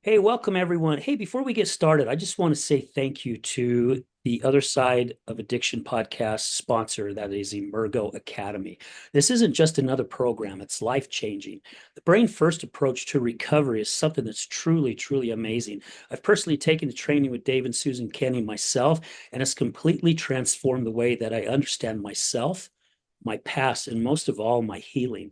Hey, welcome everyone. Hey, before we get started, I just want to say thank you to the Other Side of Addiction podcast sponsor, that is Emergo Academy. This isn't just another program, it's life-changing. The brain first approach to recovery is something that's truly, truly amazing. I've personally taken the training with Dave and Susan Kenny myself, and it's completely transformed the way that I understand myself, my past, and most of all, my healing.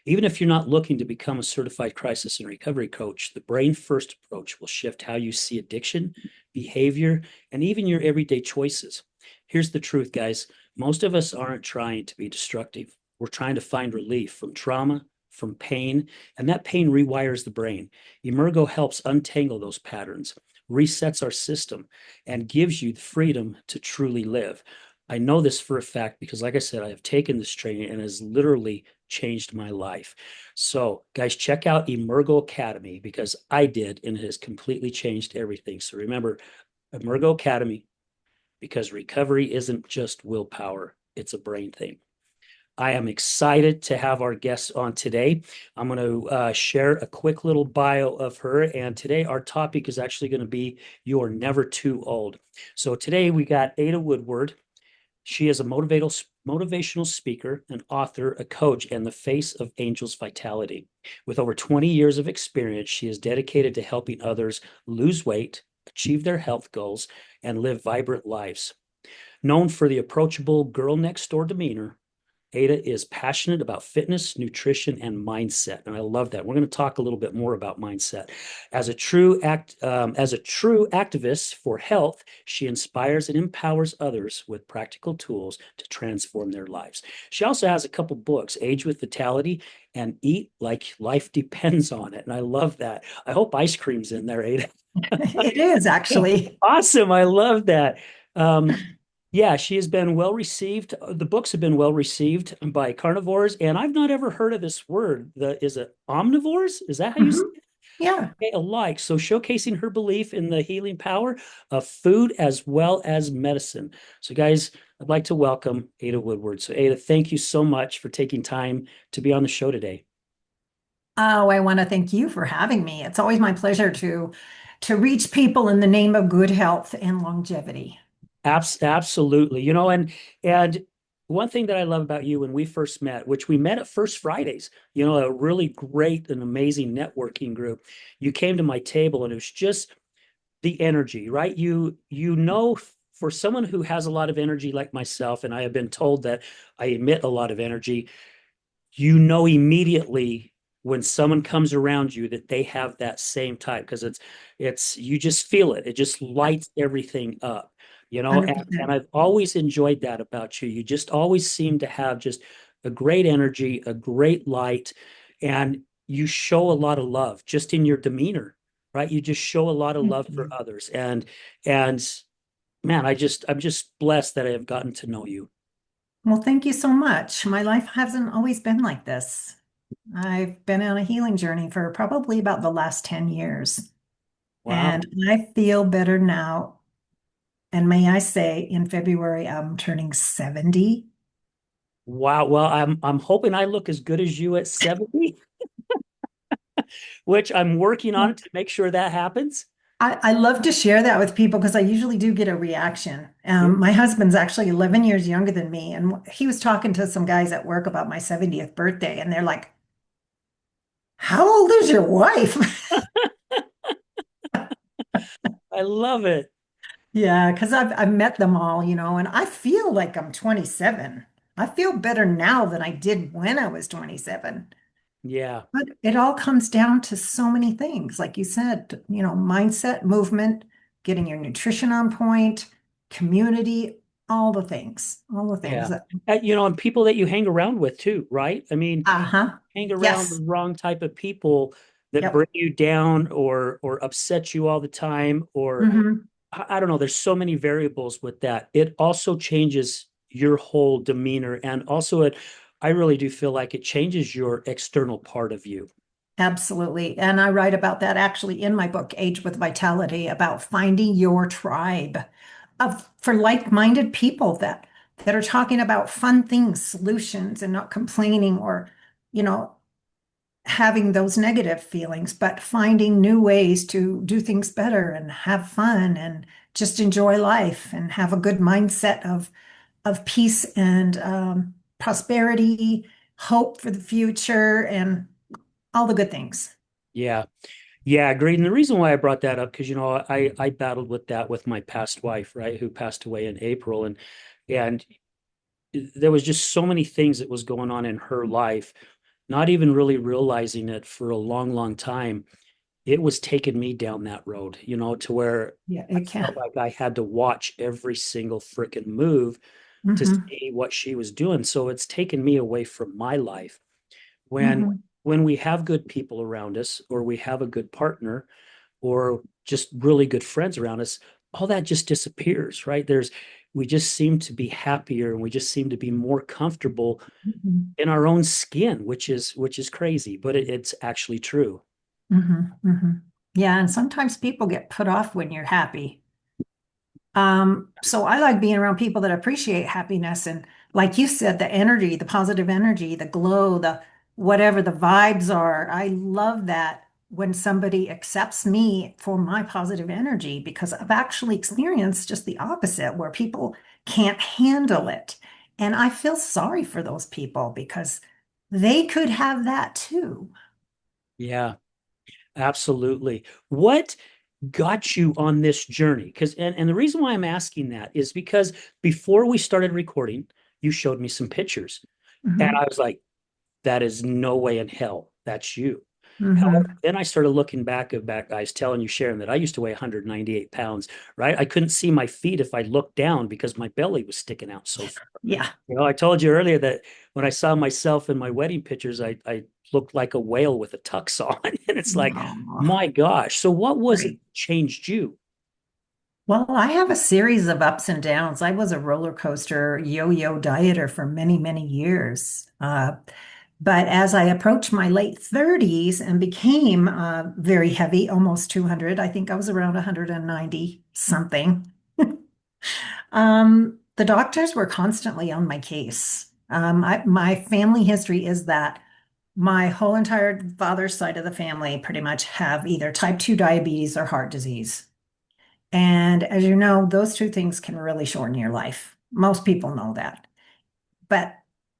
Even if you're not looking to become a certified crisis and recovery coach, the brain first approach will shift how you see addiction, behavior, and even your everyday choices. Here's the truth, guys. Most of us aren't trying to be destructive. We're trying to find relief from trauma, from pain, and that pain rewires the brain. Emergo helps untangle those patterns, resets our system, and gives you the freedom to truly live. I know this for a fact because, like I said, I have taken this training and it has literally changed my life. So, guys, check out Emergo Academy because I did, and it has completely changed everything. So, remember, Emergo Academy, because recovery isn't just willpower, it's a brain thing. I am excited to have our guest on today. I'm going to share a quick little bio of her. And today, our topic is actually going to be You're Never Too Old. So, today we got Aida Woodward. She is a motivational speaker, an author, a coach, and the face of Ageless Vitality. With over 20 years of experience, she is dedicated to helping others lose weight, achieve their health goals, and live vibrant lives. Known for the approachable girl next door demeanor, Ada is passionate about fitness, nutrition, and mindset, and I love that. We're going to talk a little bit more about mindset. As a true activist for health, she inspires and empowers others with practical tools to transform their lives. She also has a couple books, Age with Vitality and Eat Like Life Depends on It, and I love that. I hope ice cream's in there, Ada. It is actually. Awesome. I love that. Um, yeah, she has been well received. The books have been well received by carnivores, and I've not ever heard of this word. Is it omnivores? Is that how you say Mhm. Yeah. it? Alike? So showcasing her belief in the healing power of food as well as medicine. So, guys, I'd like to welcome Ada Woodward. So, Ada, thank you so much for taking time to be on the show today. Oh, I want to thank you for having me. It's always my pleasure to reach people in the name of good health and longevity. Absolutely. And one thing that I love about you when we first met, which we met at First Fridays, a really great and amazing networking group. You came to my table and it was just the energy, right? For someone who has a lot of energy like myself, and I have been told that I emit a lot of energy, you know immediately when someone comes around you that they have that same type because it's you just feel it. It just lights everything up, and 100%. I've always enjoyed that about you. You just always seem to have just a great energy, a great light, and you show a lot of love just in your demeanor, right? You just show a lot of Thank love for you. others. And man, I'm just blessed that I have gotten to know you. Well, thank you so much. My life hasn't always been like this. I've been on a healing journey for probably about the last 10 years, Wow. and I feel better now. And may I say, in February, I'm turning 70. Wow. Well, I'm hoping I look as good as you at 70, which I'm working on to make sure that happens. I love to share that with people because I usually do get a reaction. Yeah. My husband's actually 11 years younger than me, and he was talking to some guys at work about my 70th birthday, and they're like, "How old is your wife?" I love it. Yeah, because I've met them all, and I feel like I'm 27. I feel better now than I did when I was 27. Yeah. But it all comes down to so many things. Like you said, mindset, movement, getting your nutrition on point, community, all the things Yeah. that, And people that you hang around with too, right? I mean, uh-huh. hang around the Yes. wrong type of people that Yep. bring you down or upset you all the time, or Hmm. I don't know. There's so many variables with that. It also changes your whole demeanor. And also I really do feel like it changes your external part of you. Absolutely. And I write about that actually in my book, Age with Vitality, about finding your tribe of for like-minded people that are talking about fun things, solutions, and not complaining or, you know, having those negative feelings, but finding new ways to do things better and have fun and just enjoy life and have a good mindset of peace and prosperity, hope for the future, and all the good things. Yeah. Yeah, agreed. And the reason why I brought that up, because I battled with that with my past wife, right, who passed away in April, and there was just so many things that was going on in her life, not even really realizing it for a long, long time. It was taking me down that road, to where Yeah, I it felt can. like I had to watch every single freaking move to Hmm. see what she was doing. So it's taken me away from my life. When Hmm. when we have good people around us, or we have a good partner, or just really good friends around us, all that just disappears, right? We just seem to be happier, and we just seem to be more comfortable Hmm. in our own skin, which is crazy, but it's actually true. Hmm. Hmm. Yeah, and sometimes people get put off when you're happy. So I like being around people that appreciate happiness and, like you said, the energy, the positive energy, the glow, the whatever the vibes are. I love that when somebody accepts me for my positive energy because I've actually experienced just the opposite where people can't handle it. And I feel sorry for those people because they could have that too. Yeah, absolutely. What got you on this journey? And the reason why I'm asking that is because before we started recording, you showed me some pictures, and Hmm. I was like, that is no way in hell that's you. However, Hmm. then I started looking back, guys, telling you, Sharon, that I used to weigh 198 pounds, right? I couldn't see my feet if I looked down because my belly was sticking out so far. Yeah. I told you earlier that when I saw myself in my wedding pictures, I looked like a whale with a tux on. And it's like, Oh, my gosh. So what was it great. that changed you? Well, I have a series of ups and downs. I was a roller coaster yo-yo dieter for many, many years. But as I approached my late 30s and became very heavy, almost 200, I think I was around 190 something. The doctors were constantly on my case. My family history is that my whole entire father's side of the family pretty much have either type 2 diabetes or heart disease. And as you know, those two things can really shorten your life. Most people know that, but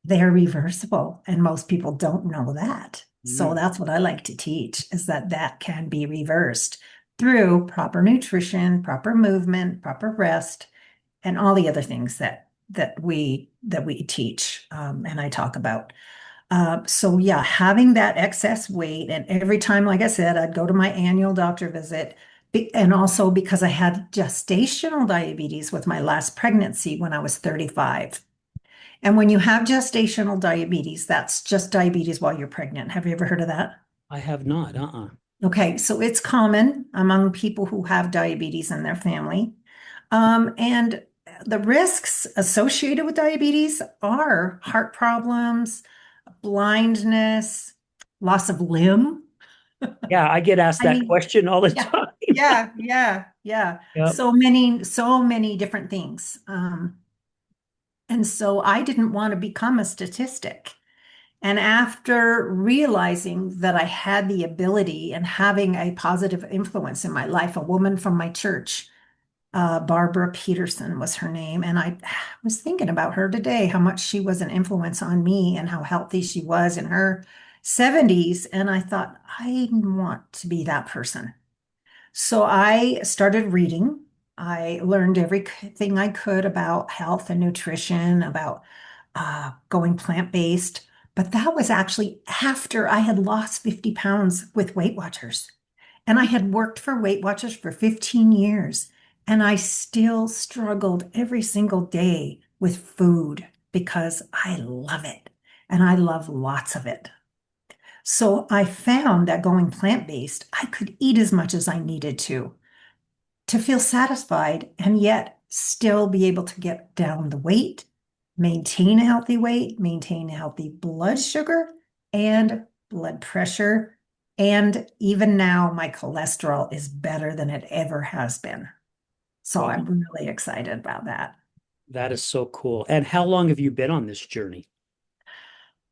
they're reversible, and most people don't know that. So Mm, that's what I like to teach is that that can be reversed through proper nutrition, proper movement, proper rest, and all the other things that we teach and I talk about. So yeah, having that excess weight, and every time, like I said, I'd go to my annual doctor visit, and also because I had gestational diabetes with my last pregnancy when I was 35. And when you have gestational diabetes, that's just diabetes while you're pregnant. Have you ever heard of that? I have not. Uh-uh. Okay, so it's common among people who have diabetes in their family. And the risks associated with diabetes are heart problems, blindness, loss of limb. Yeah, I get asked I that mean, question all the yeah, time. yeah. Yep. So many different things. And so I didn't want to become a statistic. And after realizing that I had the ability and having a positive influence in my life, a woman from my church, Barbara Peterson was her name. And I was thinking about her today, how much she was an influence on me and how healthy she was in her 70s. And I thought, I want to be that person. So I started reading. I learned everything I could about health and nutrition, about going plant-based. But that was actually after I had lost 50 pounds with Weight Watchers. And I had worked for Weight Watchers for 15 years. And I still struggled every single day with food because I love it. And I love lots of it. So I found that going plant-based, I could eat as much as I needed to feel satisfied and yet still be able to get down the weight, maintain a healthy weight, maintain a healthy blood sugar and blood pressure. And even now, my cholesterol is better than it ever has been. So Wow, I'm really excited about that. that is so cool. And how long have you been on this journey?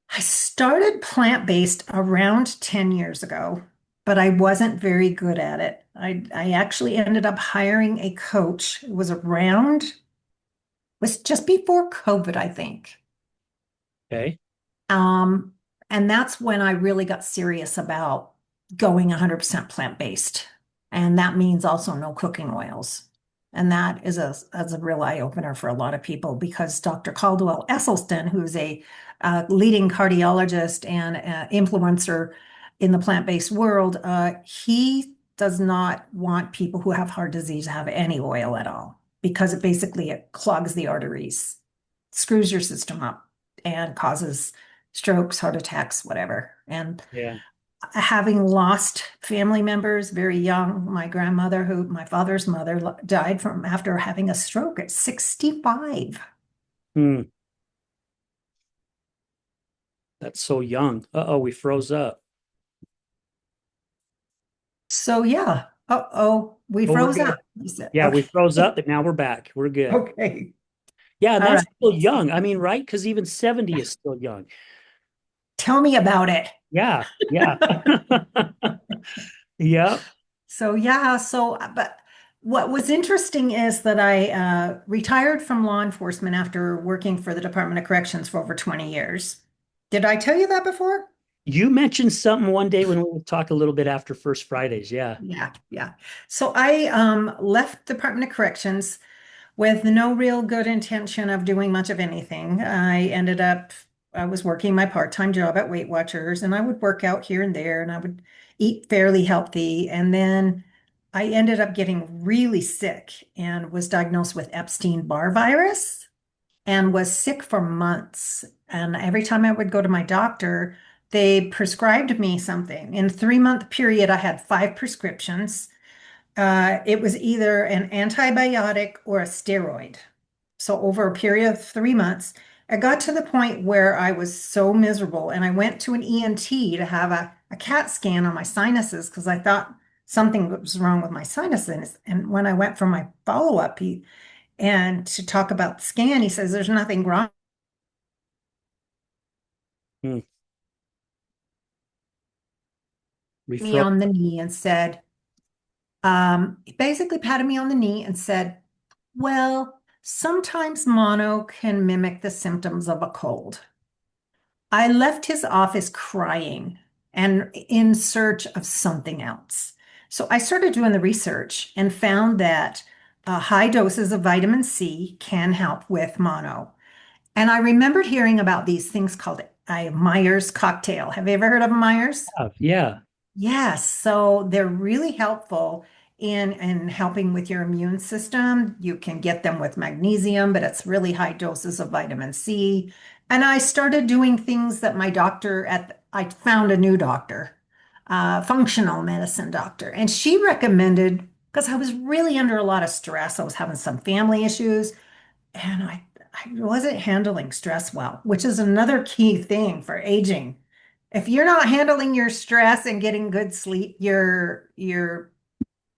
I started plant-based around 10 years ago, but I wasn't very good at it. I actually ended up hiring a coach. It was just before COVID, I think. Okay. Um, and that's when I really got serious about going 100% plant-based. And that means also no cooking oils. And that is a real eye-opener for a lot of people because Dr. Caldwell Esselstyn, who's a leading cardiologist and influencer in the plant-based world, he does not want people who have heart disease to have any oil at all because it clogs the arteries, screws your system up, and causes strokes, heart attacks, whatever. And Yeah. having lost family members very young, my grandmother, who my father's mother died from after having a stroke at 65. Hmm. That's so young. Uh-oh, we froze up. So yeah. Uh-oh, we Oh, we're froze good. up. You said, Yeah, we okay, froze up, but now we're back. We're good. okay. Yeah, and All that's right. still young. I mean, right? Because even 70 is still young. Tell me about it. Yeah, yeah. Yeah. So yeah, but what was interesting is that I retired from law enforcement after working for the Department of Corrections for over 20 years. Did I tell you that before? You mentioned something one day when we would talk a little bit after First Fridays. Yeah. Yeah, yeah. So I left Department of Corrections with no real good intention of doing much of anything. I was working my part-time job at Weight Watchers, and I would work out here and there, and I would eat fairly healthy. And then I ended up getting really sick and was diagnosed with Epstein-Barr virus and was sick for months. And every time I would go to my doctor, they prescribed me something. In a 3-month period, I had 5 prescriptions. It was either an antibiotic or a steroid. So over a period of 3 months, I got to the point where I was so miserable, and I went to an ENT to have a CAT scan on my sinuses because I thought something was wrong with my sinuses. And when I went for my follow-up, and to talk about the scan, he says, "There's nothing wrong." Hmm. We Me froze. on the knee and said, he basically patted me on the knee and said, "Well, sometimes mono can mimic the symptoms of a cold." I left his office crying and in search of something else. So I started doing the research and found that high doses of vitamin C can help with mono. And I remembered hearing about these things called Myers cocktail. Have you ever heard of Myers? Yeah. Yes, so they're really helpful in helping with your immune system. You can get them with magnesium, but it's really high doses of vitamin C. And I started doing things that I found a new doctor, functional medicine doctor, and she recommended because I was really under a lot of stress. I was having some family issues, and I wasn't handling stress well, which is another key thing for aging. If you're not handling your stress and getting good sleep, you're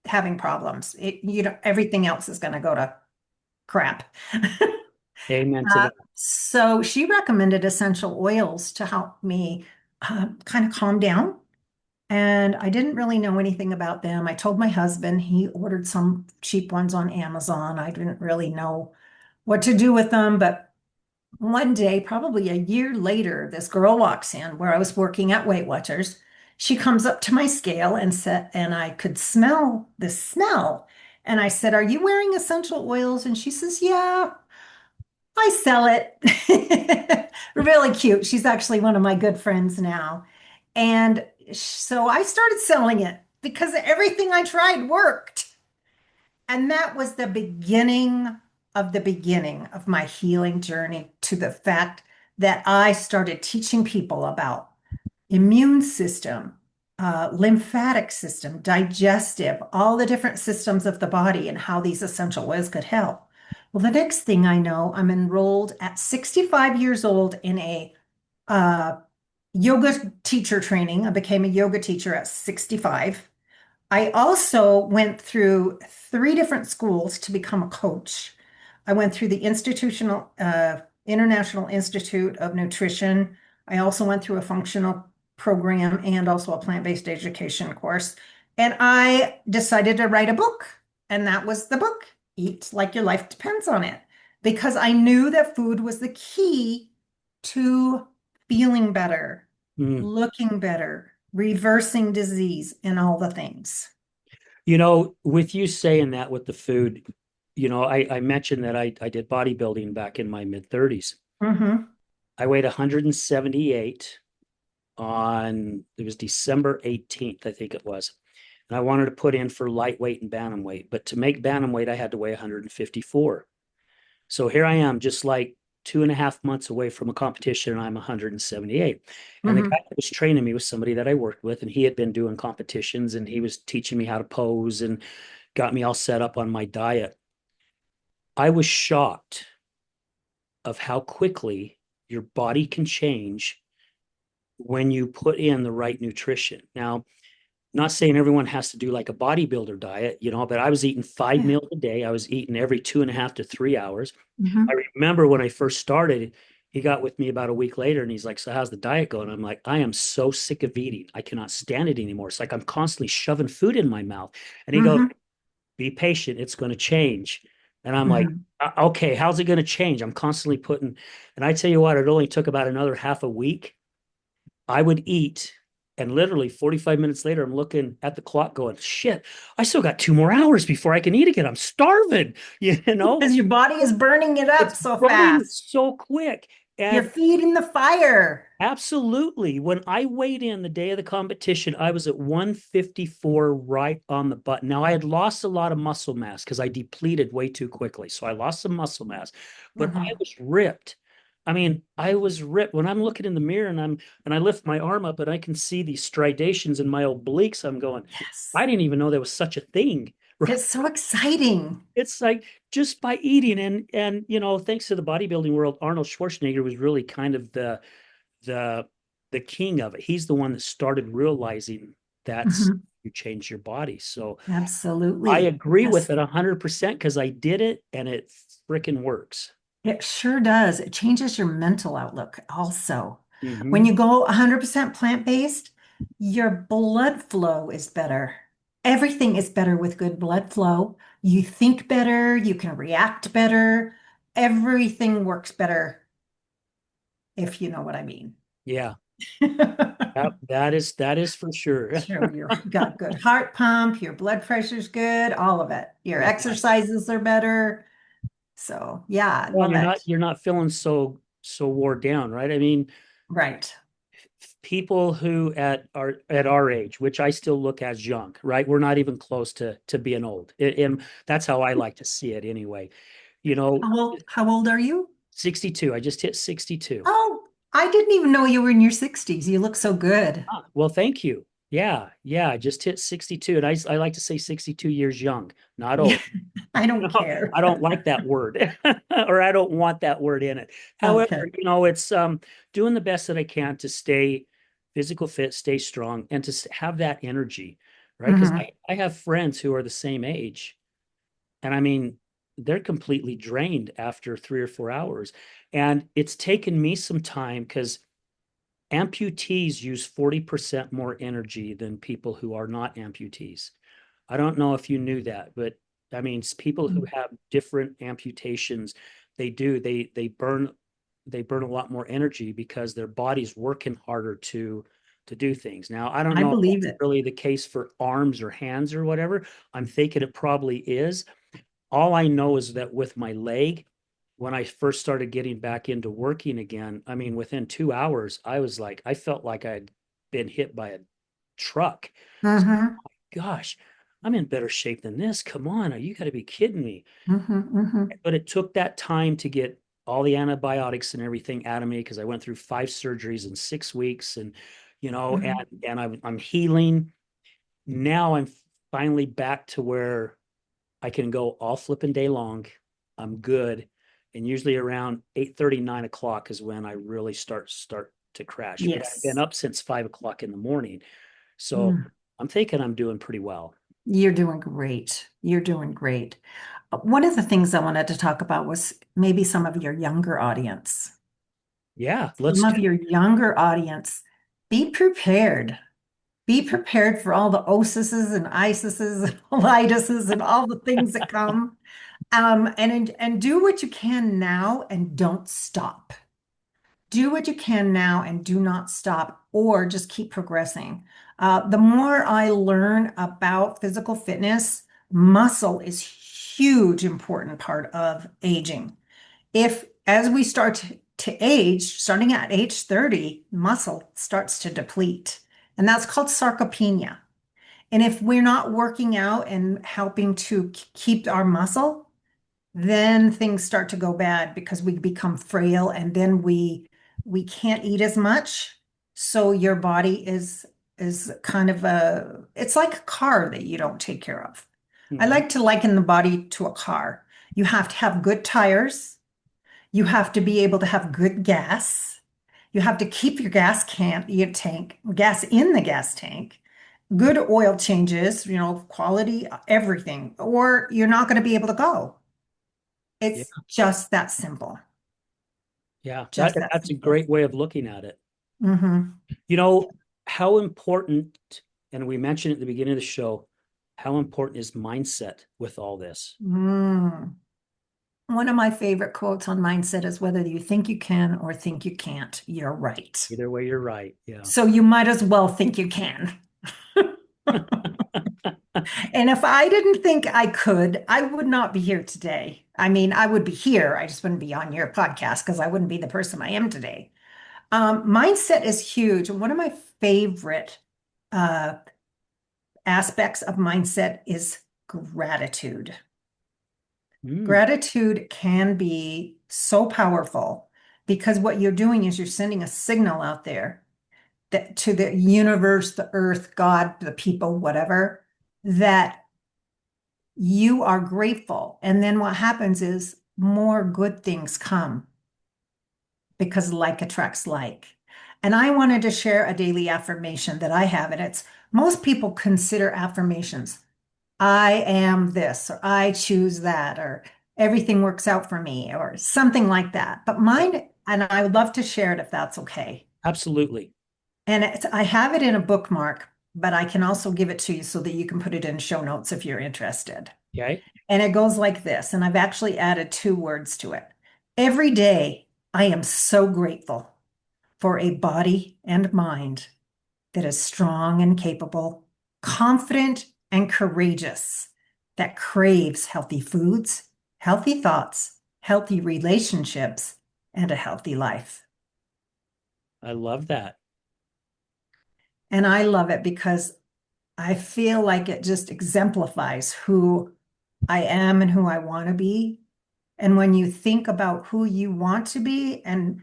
having problems. Everything else is going to go to crap. Amen to that. So she recommended essential oils to help me kind of calm down. And I didn't really know anything about them. I told my husband, he ordered some cheap ones on Amazon. I didn't really know what to do with them, but one day, probably a year later, this girl walks in where I was working at Weight Watchers. She comes up to my scale and I could smell the smell. And I said, "Are you wearing essential oils?" And she says, "Yeah, I sell it." Really cute. She's actually one of my good friends now. And so I started selling it because everything I tried worked. And that was the beginning of my healing journey to the fact that I started teaching people about immune system, lymphatic system, digestive, all the different systems of the body and how these essential oils could help. Well, the next thing I know, I'm enrolled at 65 years old in a uh, yoga teacher training. I became a yoga teacher at 65. I also went through 3 different schools to become a coach. I went through the International Institute of Nutrition. I also went through a functional program and also a plant-based education course. And I decided to write a book. And that was the book, Eat Like Your Life Depends on It, because I knew that food was the key to feeling better, Mm. looking better, reversing disease, and all the things. With you saying that with the food, I mentioned that I did bodybuilding back in my mid 30s. Hmm. I weighed 178 on, it was December 18th, I think it was. And I wanted to put in for lightweight and bantamweight. But to make bantamweight, I had to weigh 154. So here I am, just like 2.5 months away from a competition, and I'm 178. And the guy Hmm. that was training me was somebody that I worked with, and he had been doing competitions and he was teaching me how to pose and got me all set up on my diet. I was shocked of how quickly your body can change when you put in the right nutrition. Now, not saying everyone has to do like a bodybuilder diet, but I was eating five Yeah. meals a day. I was eating every 2.5 to 3 hours. I Hmm. remember when I first started, he got with me about a week later and he's like, "So how's the diet going?" I'm like, "I am so sick of eating. I cannot stand it anymore. It's like I'm constantly shoving food in my mouth." And he goes, Hmm. "Be patient. It's going to change." And I'm like, Hmm. Okay, how's it going to change?" I'm constantly putting, and I tell you what, it only took about another half a week. I would eat, and literally 45 minutes later, I'm looking at the clock going, "Shit, I still got 2 more hours before I can eat again. I'm starving." You know, Because your body is burning it up it's so burning fast. so quick. You're And feeding the fire. absolutely. When I weighed in the day of the competition, I was at 154 right on the button. Now, I had lost a lot of muscle mass because I depleted way too quickly. So I lost some muscle mass, but I Hmm. was ripped. I mean, I was ripped. When I'm looking in the mirror and I lift my arm up and I can see these striations in my obliques, I'm going, Yes. I didn't even know there was such a thing. It's so exciting. It's like just by eating and thanks to the bodybuilding world, Arnold Schwarzenegger was really kind of the the king of it. He's the one that started realizing that's Hmm. you change your body. So I Absolutely. agree with Yes. it 100% because I did it and it freaking works. It sure does. It changes your mental outlook also. When Hmm. you go 100% plant-based, your blood flow is better. Everything is better with good blood flow. You think better, you can react better. Everything works better, if you know what I mean. Yeah, that is for sure. Sure, you got good heart pump, your blood pressure's good, all of it. Your Yeah. exercises are better. So, yeah, I Well, love it. you're not feeling so wore down, right? I mean, Right. people who at our age, which I still look as young, right? We're not even close to being old. And that's how I like to see it anyway. You know, How old are you? 62. I just hit 62. Oh, I didn't even know you were in your 60s. You look so good. Ah, well, thank you. Yeah, yeah, I just hit 62. And I like to say 62 years young, not Yeah, old. I don't care. I don't like that word or I don't want that word in it. However, Okay. it's doing the best that I can to stay physical fit, stay strong, and to have that energy, right? Because Hmm. I have friends who are the same age, and I mean, they're completely drained after 3 or 4 hours. And it's taken me some time because amputees use 40% more energy than people who are not amputees. I don't know if you knew that, but I mean, people who have different amputations, they burn a lot more energy because their body's working harder to do things. Now, I don't I know if believe that's it. really the case for arms or hands or whatever. I'm thinking it probably is. All I know is that with my leg, when I first started getting back into working again, I mean, within 2 hours, I felt like I had been hit by a truck. Hmm. Gosh, I'm in better shape than this. Come on, you got to be kidding me. Hmm. Hmm. But it took that time to get all the antibiotics and everything out of me because I went through 5 surgeries in 6 weeks, and Hmm. I'm healing. Now I'm finally back to where I can go all flipping day long. I'm good. And usually around 8:30, 9 o'clock is when I really start to crash. But I've been Yes. up since 5 o'clock in the morning. So Mm. I'm thinking I'm doing pretty well. You're doing great. You're doing great. One of the things I wanted to talk about was maybe some of your younger audience. Yeah, let's Some do of your younger audience, be prepared. Be prepared for all the osises and isises and colitis and all the things that come. And do what you can now and don't stop. Do what you can now and do not stop, or just keep progressing. The more I learn about physical fitness, muscle is huge, important part of aging. If as we start to age, starting at age 30, muscle starts to deplete, and that's called sarcopenia. And if we're not working out and helping to keep our muscle, then things start to go bad because we become frail and then we can't eat as much. So your body is kind of a it's like a car that you don't take care of. I Mhm. like to liken the body to a car. You have to have good tires. You have to be able to have good gas. You have to keep your your tank, gas in the gas tank, good oil changes, quality, everything, or you're not going to be able to go. Yeah, It's just that simple. yeah. Just that That's a simple. great way of looking at it. Hmm. You know, how important, and we mentioned at the beginning of the show, how important is mindset with all this? Mm. One of my favorite quotes on mindset is whether you think you can or think you can't, you're right. Either way, you're right. Yeah. So you might as well think you can. And if I didn't think I could, I would not be here today. I mean, I would be here. I just wouldn't be on your podcast because I wouldn't be the person I am today. Mindset is huge. And one of my favorite uh, aspects of mindset is gratitude. Mm, Gratitude can be so powerful because what you're doing is you're sending a signal out there that to the universe, the earth, God, the people, whatever, that you are grateful. And then what happens is more good things come because like attracts like. And I wanted to share a daily affirmation that I have, and it's most people consider affirmations. I am this, or I choose that, or everything works out for me, or something like that. But yeah, mine, and I would love to share it if that's okay. absolutely. And I have it in a bookmark, but I can also give it to you so that you can put it in show notes if you're interested. Okay. And it goes like this, and I've actually added two words to it. Every day, I am so grateful for a body and mind that is strong and capable, confident and courageous, that craves healthy foods, healthy thoughts, healthy relationships, and a healthy life. I love that. And I love it because I feel like it just exemplifies who I am and who I want to be. And when you think about who you want to be and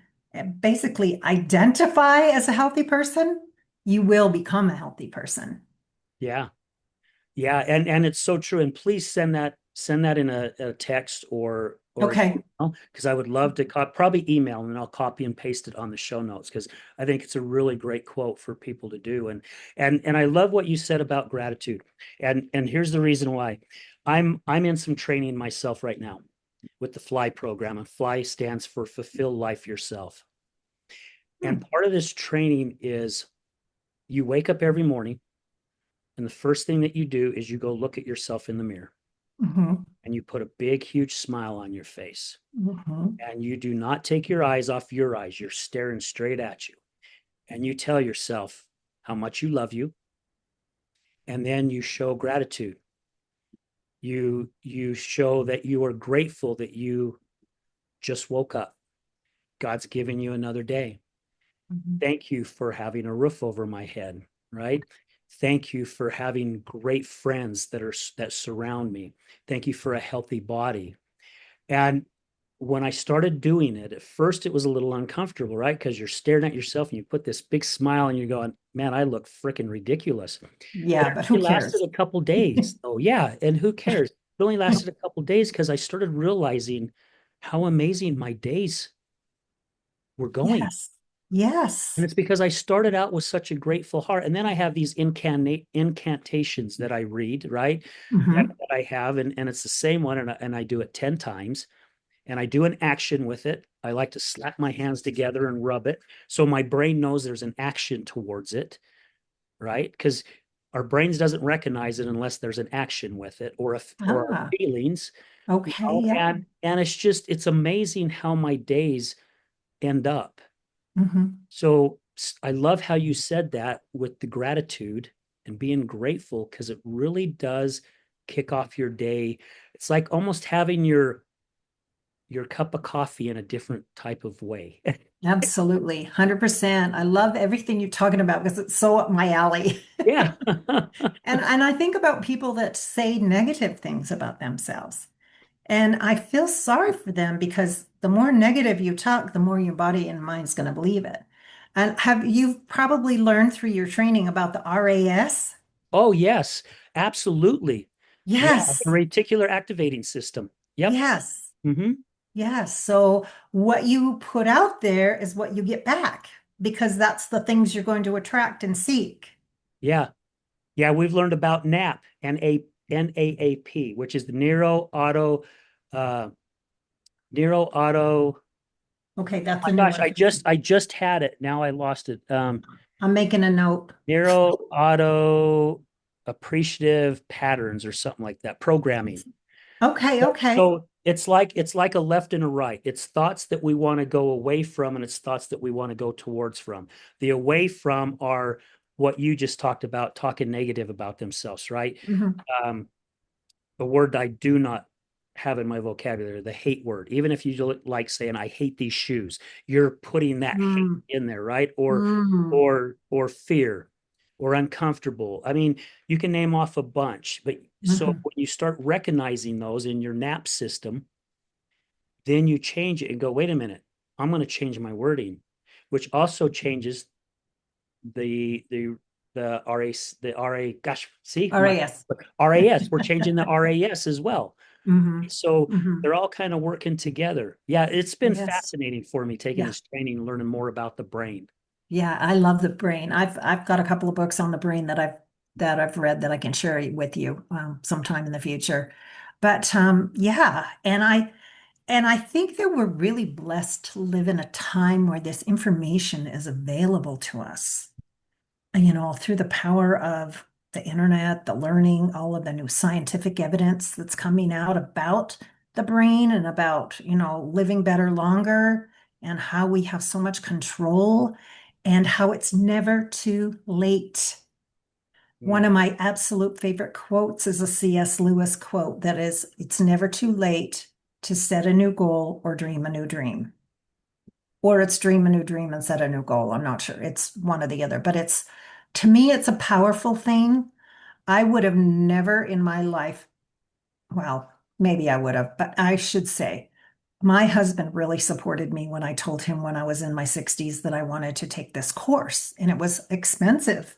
basically identify as a healthy person, you will become a healthy person. Yeah. Yeah, and it's so true. And please send that in a text or an Okay. email because I would love to probably email and I'll copy and paste it on the show notes because I think it's a really great quote for people to do. And I love what you said about gratitude. And here's the reason why. I'm in some training myself right now with the FLY program, and FLY stands for Fulfill Life Yourself. And Hmm. part of this training is you wake up every morning, and the first thing that you do is you go look at yourself in the mirror Hmm. and you put a big, huge smile on your face. Hmm. And you do not take your eyes off your eyes. You're staring straight at you. And you tell yourself how much you love you. And then you show gratitude. You show that you are grateful that you just woke up. God's given you another day. Hmm. Thank you for having a roof over my head, right? Thank you for having great friends that surround me. Thank you for a healthy body. And when I started doing it, at first it was a little uncomfortable, right? Because you're staring at yourself and you put this big smile and you're going, man, I look freaking ridiculous. But Yeah, it but who only lasted cares? a couple days. Oh, yeah. And who cares? It only lasted a couple days because I started realizing how amazing my days were going. Yes. And Yes. it's because I started out with such a grateful heart. And then I have these incantations that I read, right? That Hmm. I have. And it's the same one. And I do it 10 times. and I do an action with it. I like to slap my hands together and rub it so my brain knows there's an action towards it, right? Because our brains doesn't recognize it unless there's an action with it or our Ah, feelings, okay. Yeah. and it's amazing how my days end up. Hmm. So I love how you said that with the gratitude and being grateful because it really does kick off your day. It's like almost having your cup of coffee in a different type of way. Absolutely. 100%. I love everything you're talking about because it's so up my alley. Yeah. And I think about people that say negative things about themselves. And I feel sorry for them because the more negative you talk, the more your body and mind's going to believe it. And have you probably learned through your training about the RAS? Oh, yes, absolutely. Yeah, the Yes. reticular activating system. Yep. Yes. Hmm. Yes. So what you put out there is what you get back because that's the things you're going to attract and seek. Yeah. Yeah, we've learned about NAP and a NAAP, which is the uh neuro auto. Okay, Oh that's my a new gosh, one for me. I just had it. Now I lost it. I'm making a note. Neuro auto appreciative patterns or something like that. Programming. Okay, okay. So it's like a left and a right. It's thoughts that we want to go away from, and it's thoughts that we want to go towards from. The away from are what you just talked about, talking negative about themselves, right? Mhm. Um, the word I do not have in my vocabulary, the hate word. Even if you like saying I hate these shoes, you're putting that hate Mm, in there, right? mm, Or fear or uncomfortable. I mean, you can name off a bunch, but so mhm, when you start recognizing those in your NAP system, then you change it and go, wait a minute, I'm going to change my wording, which also changes the the RA the RA. Gosh, see my RAS. RAS. We're changing the RAS as well. Hmm. So Hmm. they're all kind of working together. Yeah, it's been Yes. fascinating for me taking Yeah. this training and learning more about the brain. Yeah. I love the brain. I've got a couple of books on the brain that I've read that I can share with you sometime in the future. But yeah, and I think that we're really blessed to live in a time where this information is available to us. Through the power of the internet, the learning, all of the new scientific evidence that's coming out about the brain and about, living better longer and how we have so much control and how it's never too late. One Mm, of my absolute favorite quotes is a C.S. Lewis quote that is, it's never too late to set a new goal or dream a new dream. Or it's dream a new dream and set a new goal. I'm not sure. It's one or the other, but to me, it's a powerful thing. I would have never in my life, well, maybe I would have, but I should say, my husband really supported me when I told him when I was in my 60s that I wanted to take this course, and it was expensive.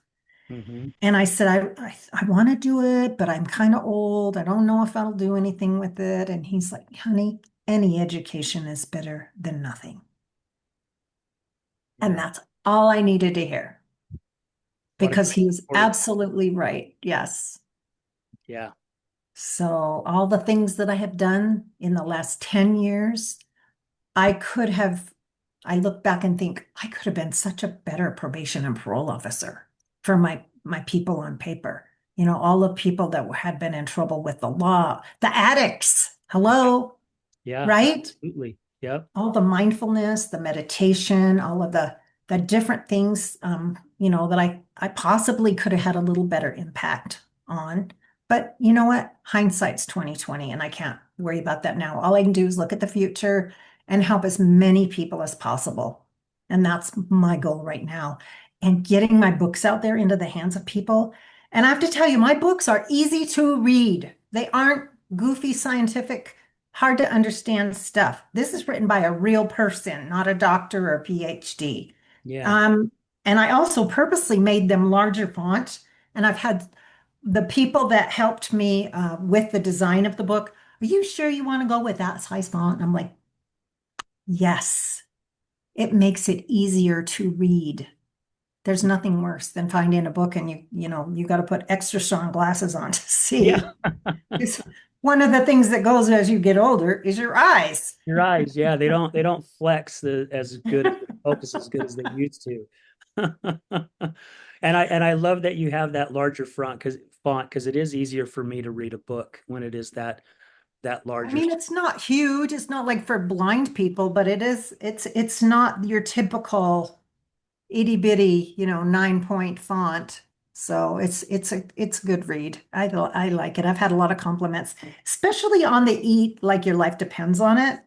mhm. And I said, I want to do it, but I'm kind of old. I don't know if I'll do anything with it. And he's like, honey, any education is better than nothing. And Yeah. that's all I needed to hear What a because great he was story. absolutely right. Yes. Yeah. So, all the things that I have done in the last 10 years, I could have, I look back and think I could have been such a better probation and parole officer for my people on paper. All the people that had been in trouble with the law, the addicts. Hello, Yeah, right? absolutely. Yep. All the mindfulness, the meditation, all of the different things, that I possibly could have had a little better impact on. But you know what? Hindsight's 2020, and I can't worry about that now. All I can do is look at the future and help as many people as possible. And that's my goal right now. And getting my books out there into the hands of people. And I have to tell you, my books are easy to read. They aren't goofy scientific hard to understand stuff. This is written by a real person, not a doctor or a PhD. Yeah. Um, and I also purposely made them larger font. And I've had the people that helped me with the design of the book. Are you sure you want to go with that size font? And I'm like, yes, it makes it easier to read. There's nothing worse than finding a book and you got to put extra strong glasses on to Yeah. see. One of the things that goes as you get older is your eyes. Your eyes, yeah, they don't flex as good, focus as good as they used to. And I love that you have that larger font because it is easier for me to read a book when it is that I larger. mean, it's not huge. It's not like for blind people, but it's not your typical itty bitty, 9-point font. So it's a good read. I like it. I've had a lot of compliments, especially on the eat like your life depends on it.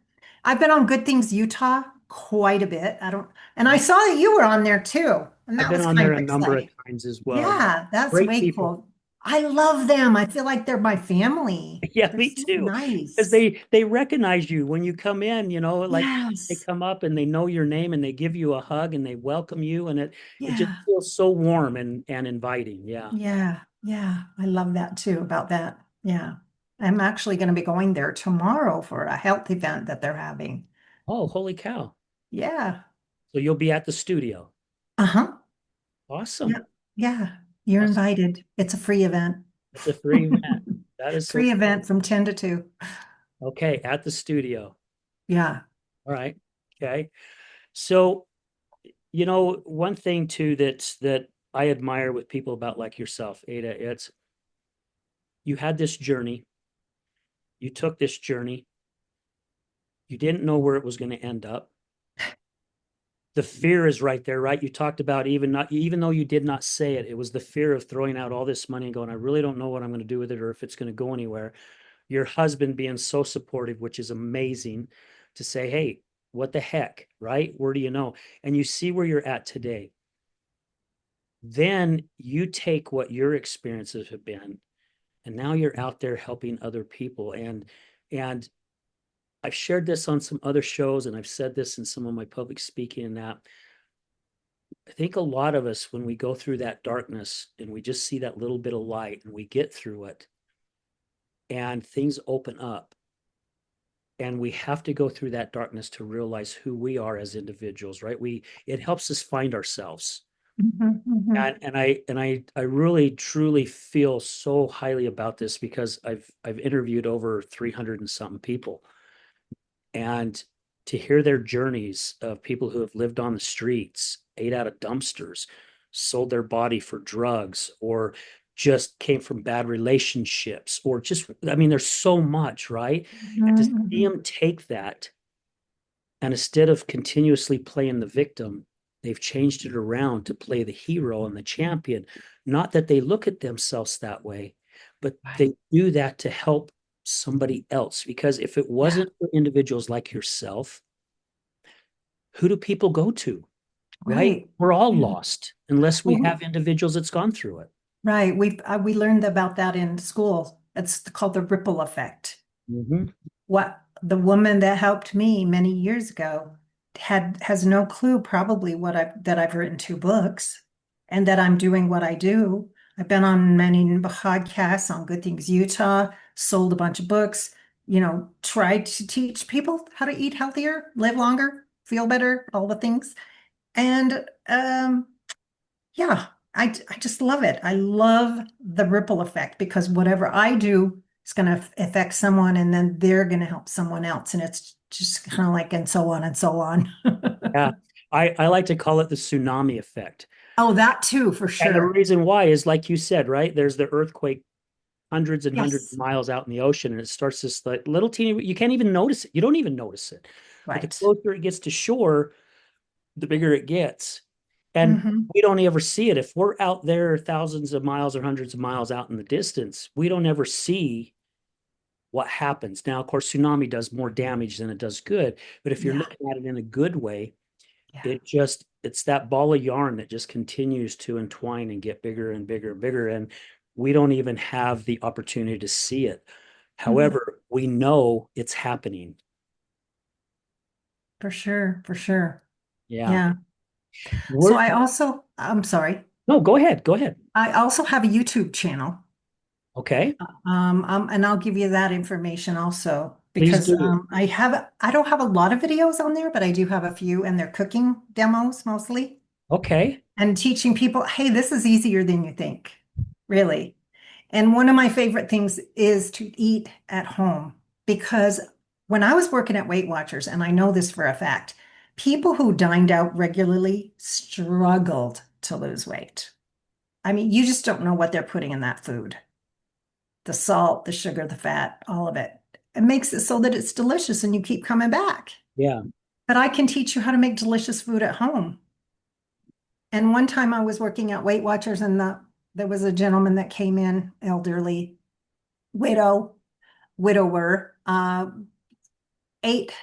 I've been on Good Things Utah quite a bit. And I saw that you were on there too, and I've that been was on kind there of a number of exciting. times as well. Yeah, Yeah, that's great way people. cool. I love them. I feel like they're my family. Yeah, They're me so too. Because nice. they recognize you when you come in, like they Yes. come up and they know your name and they give you a hug and they welcome you and it just Yeah. feels so warm and inviting. Yeah. Yeah, yeah, I love that too about that. Yeah. I'm actually going to be going there tomorrow for a health event that they're having. Oh, holy cow. Yeah. So you'll be at the studio. Uh-huh. Yeah. Awesome. Yeah. You're Awesome. invited. It's a free event. It's a free event. That is so Free cool. event from 10 to 2. Okay, at the studio. Yeah. All right. Okay. So, one thing too that I admire with people about like yourself, Ada, it's you had this journey, you took this journey, you didn't know where it was going to end up. The fear is right there, right? You talked about even though you did not say it, it was the fear of throwing out all this money and going, I really don't know what I'm going to do with it or if it's going to go anywhere. Your husband being so supportive, which is amazing to say, hey, what the heck, right? Where do you know? And you see where you're at today. Then you take what your experiences have been, and now you're out there helping other people. And I've shared this on some other shows, and I've said this in some of my public speaking and that I think a lot of us, when we go through that darkness and we just see that little bit of light and we get through it and things open up, and we have to go through that darkness to realize who we are as individuals, right? It helps us find ourselves. Mhm, mhm. And I really truly feel so highly about this because I've interviewed over 300 and something people, and to hear their journeys of people who have lived on the streets, ate out of dumpsters, sold their body for drugs, or just came from bad relationships, or just, I mean, there's so much, right? And to Mhm, see mhm. them take that and instead of continuously playing the victim, they've changed it around to play the hero and the champion. Not that they look at themselves that way, but Right. they do that to help somebody else. Because if it Yeah. wasn't for individuals like yourself, who do people go to? Right? Right. We're all Yeah. lost unless we Well, have individuals that's gone through it. right. We learned about that in school. It's called the ripple effect. Mhm. What the woman that helped me many years ago has no clue probably that I've written 2 books and that I'm doing what I do. I've been on many podcasts on Good Things Utah, sold a bunch of books, tried to teach people how to eat healthier, live longer, feel better, all the things. And yeah, I just love it. I love the ripple effect because whatever I do is going to affect someone and then they're going to help someone else. And it's just kind of like, and so on and so on. Yeah. I like to call it the tsunami effect. Oh, that too, for And the sure. reason why is like you said, right? There's the earthquake hundreds and hundreds of Yes. miles out in the ocean, and it starts this like little teeny. You can't even notice it. You don't even notice it. But the Right. closer it gets to shore, the bigger it gets, and Hmm. we don't ever see it. If we're out there thousands of miles or hundreds of miles out in the distance, we don't ever see what happens. Now, of course, tsunami does more damage than it does good. But if you're Yeah. looking at it in a good way, Yeah. it's that ball of yarn that just continues to entwine and get bigger and bigger and bigger. And we don't even have the opportunity to see it. Mhm. However, we know it's happening. For sure. For sure. Yeah. Yeah. So We're I'm sorry. no, go ahead. Go ahead. I also have a YouTube channel. Okay. And I'll give you that information also Please because do. I don't have a lot of videos on there, but I do have a few, and they're cooking demos mostly, Okay. and teaching people, hey, this is easier than you think, really. And one of my favorite things is to eat at home because when I was working at Weight Watchers, and I know this for a fact, people who dined out regularly struggled to lose weight. I mean, you just don't know what they're putting in that food. The salt, the sugar, the fat, all of it. It makes it so that it's delicious and you keep coming back. Yeah. But I can teach you how to make delicious food at home. And one time I was working at Weight Watchers and there was a gentleman that came in, elderly, widow, widower, ate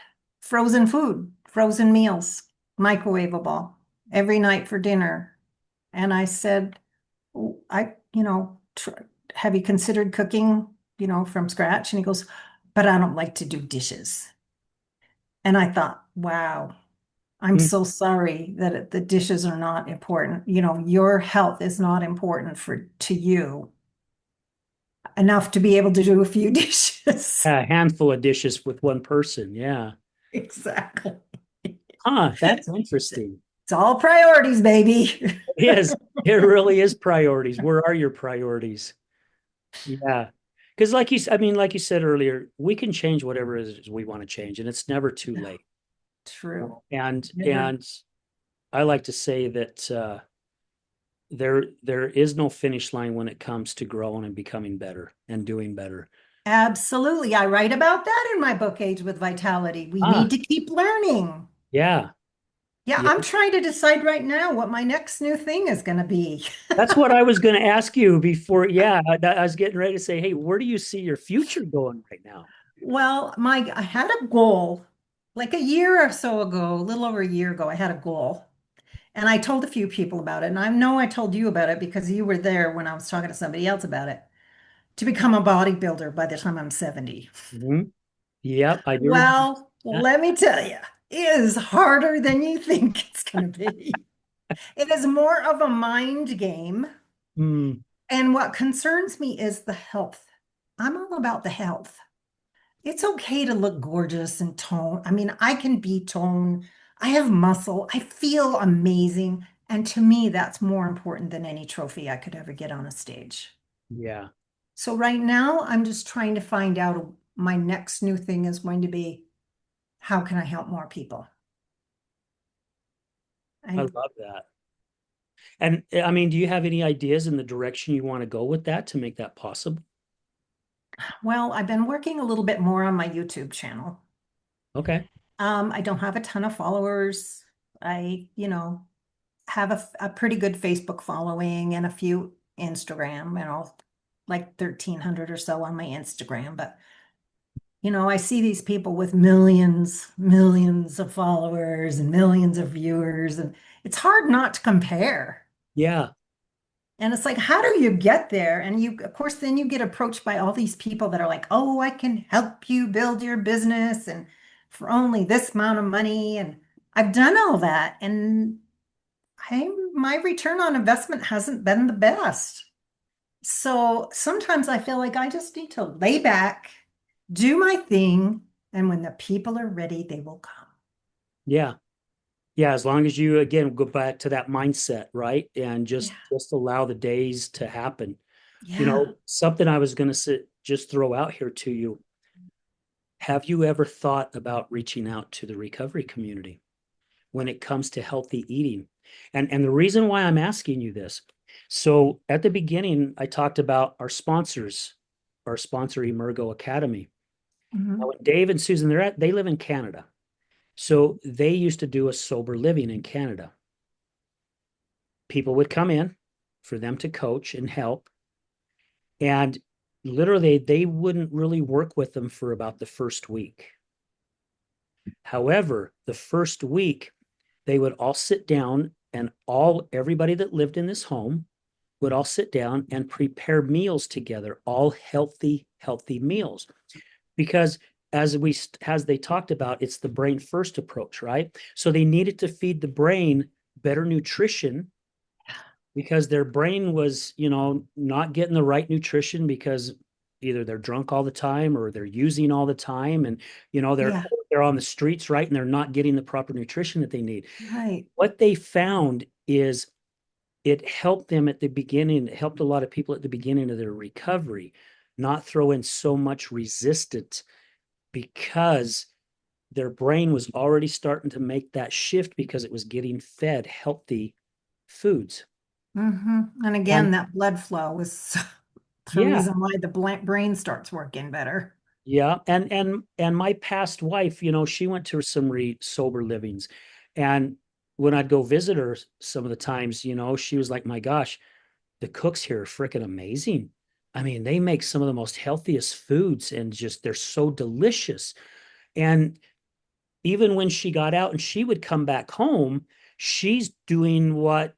frozen food, frozen meals, microwavable every night for dinner. And I said, "Oh, have you considered cooking, from scratch?" And he goes, "But I don't like to do dishes." And I thought, wow, I'm Mm. so sorry that the dishes are not important. Your health is not important to you enough to be able to do a few dishes. A handful of dishes with one person. Yeah. Exactly. Huh. That's interesting. It's all priorities, baby. It is. It really is priorities. Where are your priorities? Yeah. Because like you said earlier, we can change whatever it is we want to change, and it's never too late. True. Never. And I like to say that there is no finish line when it comes to growing and becoming better and doing better. Absolutely. I write about that in my book, Age with Vitality. We Ah, need to keep learning. yeah. Yeah, Yeah. I'm trying to decide right now what my next new thing is going to be. That's what I was going to ask you before. Yeah, I was getting ready to say, hey, where do you see your future going right now? Well, I had a goal like a year or so ago, a little over a year ago, I had a goal. And I told a few people about it. And I know I told you about it because you were there when I was talking to somebody else about it, to become a bodybuilder by the time I'm 70. Mhm. Yep, I do remember Well, that. let me tell you, it is harder than you think it's going to be. It is more of a mind game. Mm, And what concerns me is the health. I'm all about the health. It's okay to look gorgeous and tone. I mean, I can be toned. I have muscle. I feel amazing. And to me, that's more important than any trophy I could ever get on a stage. yeah, So right now, I'm just trying to find out my next new thing is going to be how can I help more people? I And love that. And I mean, do you have any ideas in the direction you want to go with that to make that possible? well, I've been working a little bit more on my YouTube channel. Okay. I don't have a ton of followers. I, have a pretty good Facebook following and a few Instagram, like 1,300 or so on my Instagram. But, I see these people with millions, millions of followers and millions of viewers, and it's hard not to compare. Yeah, And it's like, how do you get there? And of course, then you get approached by all these people that are like, oh, I can help you build your business and for only this amount of money. And I've done all that. And my return on investment hasn't been the best. So sometimes I feel like I just need to lay back, do my thing, and when the people are ready, they will come. yeah. Yeah, as long as you again go back to that mindset, right? And Yeah. just allow the days to happen. Yeah. Something I was going to just throw out here to you. Have you ever thought about reaching out to the recovery community when it comes to healthy eating? And the reason why I'm asking you this, so at the beginning, I talked about our sponsor Emergo Academy. Now, Mhm. when Dave and Susan, they live in Canada. So they used to do a sober living in Canada. People would come in for them to coach and help. And literally, they wouldn't really work with them for about the first week. However, the first week, they would all sit down and everybody that lived in this home would all sit down and prepare meals together, all healthy meals. Because as they talked about, it's the brain first approach, right? So they needed to feed the brain better nutrition because their brain was, not getting the right nutrition because either they're drunk all the time or they're using all the time and Yeah. they're on the streets, right? And they're not getting the proper nutrition that they need. Right. What they found is it helped them at the beginning. It helped a lot of people at the beginning of their recovery not throw in so much resistance because their brain was already starting to make that shift because it was getting fed healthy foods. And again, And that blood flow is the yeah, reason why the brain starts working better. yeah. And my past wife, she went to some sober livings. And when I'd go visit her some of the times, she was like, my gosh, the cooks here are freaking amazing. I mean, they make some of the most healthiest foods and just they're so delicious. And even when she got out and she would come back home, she's doing what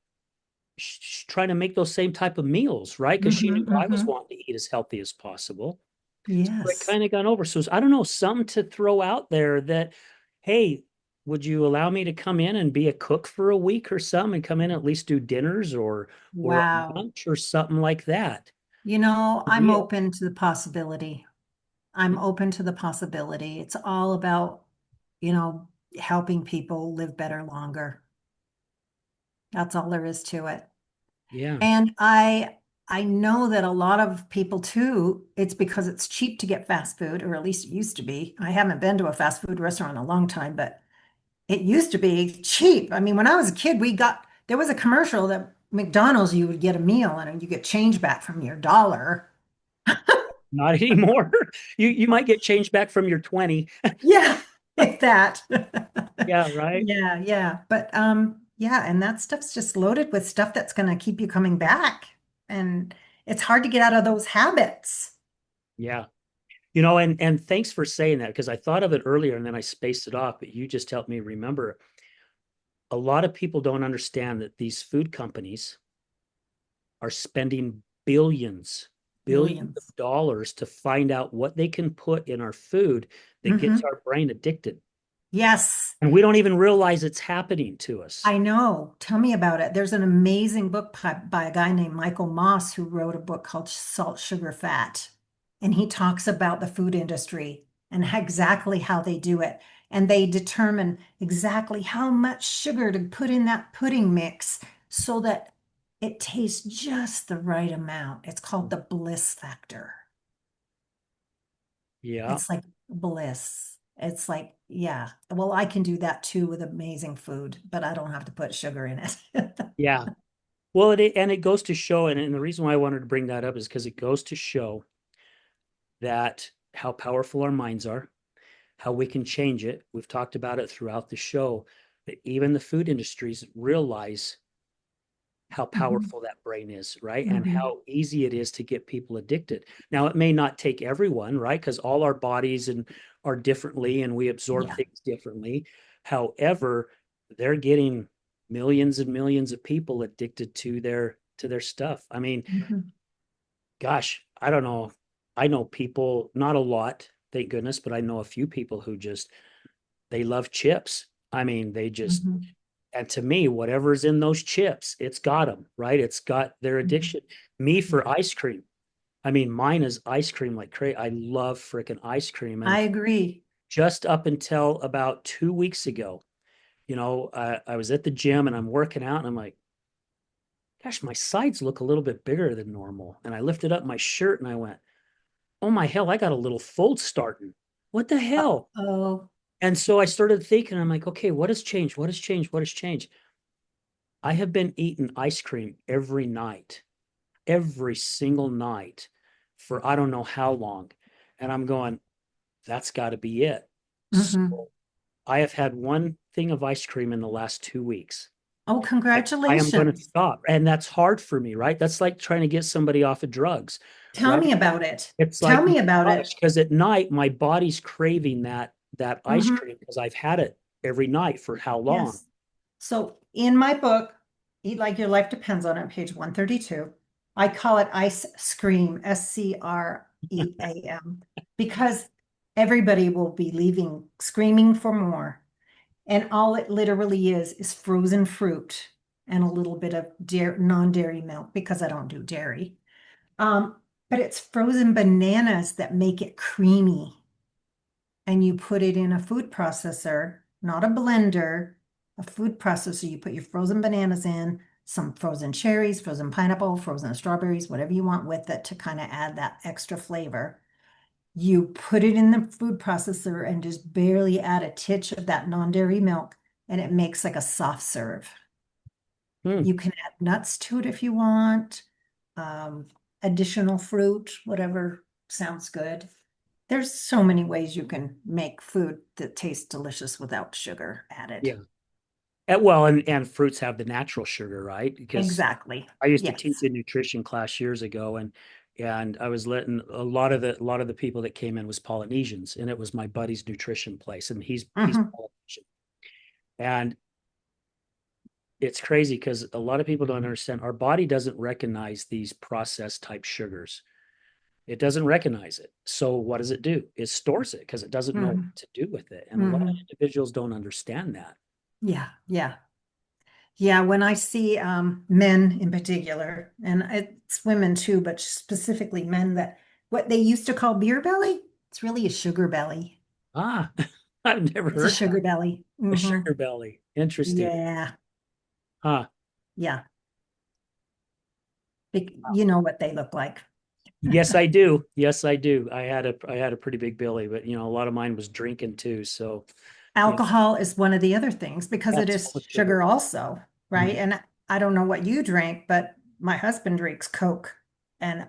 she's trying to make those same type of meals, right? Because she knew I was Hmm. wanting to eat as healthy as possible. So it Yes. kind of got over. So I don't know, something to throw out there that, hey, would you allow me to come in and be a cook for a week or something and come in and at least do dinners or Wow. lunch or something like that? I'm Yeah. open to the possibility. I'm open to the possibility. It's all about, you know, helping people live better longer. That's all there is to it. Yeah. And I know that a lot of people too, it's because it's cheap to get fast food, or at least it used to be. I haven't been to a fast food restaurant in a long time, but it used to be cheap. I mean, when I was a kid, there was a commercial that McDonald's, you would get a meal and you get change back from your dollar. Not anymore. You might get changed back from your 20. Yeah, if that. Yeah, right. Yeah, yeah. But yeah, and that stuff's just loaded with stuff that's gonna keep you coming back. And it's hard to get out of those habits. Yeah. And thanks for saying that because I thought of it earlier and then I spaced it off, but you just helped me remember. A lot of people don't understand that these food companies are spending billions of Billions. dollars to find out what they can put in our food that gets Hmm. our brain addicted. Yes, And we don't even realize it's happening to us. I know. Tell me about it. There's an amazing book by a guy named Michael Moss who wrote a book called Salt, Sugar, Fat. And he talks about the food industry and exactly how they do it. And they determine exactly how much sugar to put in that pudding mix so that it tastes just the right amount. It's called the bliss factor. Yeah. It's like bliss. It's like, yeah, well, I can do that too with amazing food, but I don't have to put sugar in it. Yeah. Well, and it goes to show, and the reason why I wanted to bring that up is because it goes to show that how powerful our minds are, how we can change it. We've talked about it throughout the show, that even the food industries realize how Mhm. powerful that brain is, right? And Mhm. how easy it is to get people addicted. Now, it may not take everyone, right? Because all our bodies are differently and we absorb Yeah. things differently. However, they're getting millions and millions of people addicted to their stuff. I mean, Mhm. gosh, I don't know. I know people, not a lot, thank goodness, but I know a few people who just they love chips. I mean, they just Mhm. and to me, whatever's in those chips, it's got them, right? It's got their Mhm. addiction. Me for Yeah. ice cream. I mean, mine is ice cream like crazy. I love freaking ice cream. I And agree. just up until about 2 weeks ago, I was at the gym and I'm working out and I'm like, gosh, my sides look a little bit bigger than normal. And I lifted up my shirt and I went, oh my hell, I got a little fold starting. What the hell? Oh. And so I started thinking, I'm like, okay, what has changed? What has changed? What has changed? I have been eating ice cream every single night for I don't know how long. And I'm going, that's got to be it. Mhm. So I have had one thing of ice cream in the last 2 weeks. Oh, I am going to congratulations. stop. And that's hard for me, right? That's like trying to get somebody off of drugs, Tell right? me about it. It's Tell like, my me about gosh, it. because at night my body's craving that ice Mhm. cream because I've had it every night for how long? Yes. So in my book, Eat Like Your Life Depends on It, page 132, I call it Ice Scream, SCREAM, because everybody will be leaving screaming for more. And all it literally is frozen fruit and a little bit of non-dairy milk because I don't do dairy. Um, but it's frozen bananas that make it creamy. And you put it in a food processor, not a blender, a food processor. You put your frozen bananas in, some frozen cherries, frozen pineapple, frozen strawberries, whatever you want with it to kind of add that extra flavor. You put it in the food processor and just barely add a titch of that non-dairy milk, and it makes like a soft serve. Hmm. You can add nuts to it if you want, um, additional fruit, whatever sounds good. There's so many ways you can make food that tastes delicious without sugar added. Yeah. And fruits have the natural sugar, right? Because Exactly. I used to teach Yes. a nutrition class years ago, and I was letting a lot of the people that came in was Polynesians, and it was my buddy's nutrition place, and he's Hmm. Polynesian. And it's crazy because a lot of people don't understand our body doesn't recognize these processed type sugars. It doesn't recognize it. So what does it do? It stores it because it doesn't know what Hmm. to do with it. And a lot of Hmm. individuals don't understand that. Yeah. Yeah. Yeah. When I see men in particular, and it's women too, but specifically men that what they used to call beer belly, it's really a sugar belly. Ah, I've never It's a heard that. sugar belly. A Hmm. sugar belly. Interesting. Yeah. Huh. Yeah. You know what they look like. Yes, I do. Yes, I do. I had a pretty big belly, but a lot of mine was drinking too. So, you know, Alcohol is one of the other things because it that's is full of sugar. sugar also, right? Mhm. And I don't know what you drink, but my husband drinks Coke. And